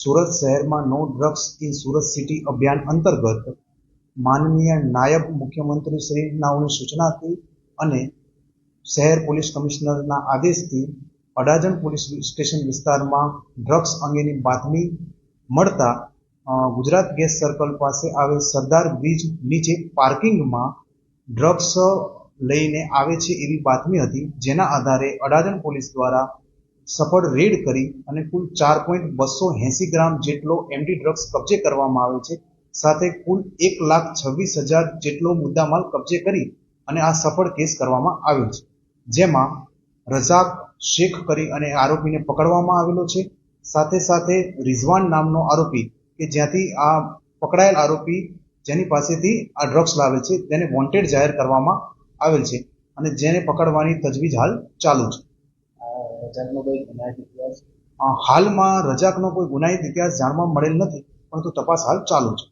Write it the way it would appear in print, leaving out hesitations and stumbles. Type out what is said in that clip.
સુરત શહેરમાં નો drugs in Surat city અભિયાન અંતર્ગત માનનીય નાયબ મુખ્યમંત્રી શ્રીનાઓની સૂચનાથી અને શહેર પોલીસ કમિશનરના આદેશથી અડાજણ પોલીસ સ્ટેશન વિસ્તારમાં ડ્રગ્સ અંગેની બાતમી મળતા ગુજરાત ગેસ સર્કલ પાસે આવેલ સરદાર બ્રિજ નીચે પાર્કિંગમાં ડ્રગ્સ લઈને આવે છે એવી બાતમી હતી, જેના આધારે અડાજણ પોલીસ દ્વારા સફળ રેડ કરી અને કુલ 4.280 ગ્રામ જેટલો એમડી ડ્રગ્સ કબજે કરવામાં આવે છે. સાથે કુલ 1,26,000 જેટલો મુદ્દામાલ કબજે કરી અને આ સફળ કેસ કરવામાં આવ્યો છે, જેમાં રઝાક શેખ કરી અને આરોપીને પકડવામાં આવેલો છે. સાથે સાથે રિઝવાન નામનો આરોપી કે જ્યાંથી આ પકડાયેલ આરોપી જેની પાસેથી આ ડ્રગ્સ લાવે છે તેને વોન્ટેડ જાહેર કરવામાં આવેલ છે અને જેને પકડવાની તજવીજ હાલ ચાલુ છે. હાલમાં રજાકનો કોઈ ગુનાહિત ઇતિહાસ જાણવા મળેલ નથી, પરંતુ તપાસ હાલ ચાલુ છે.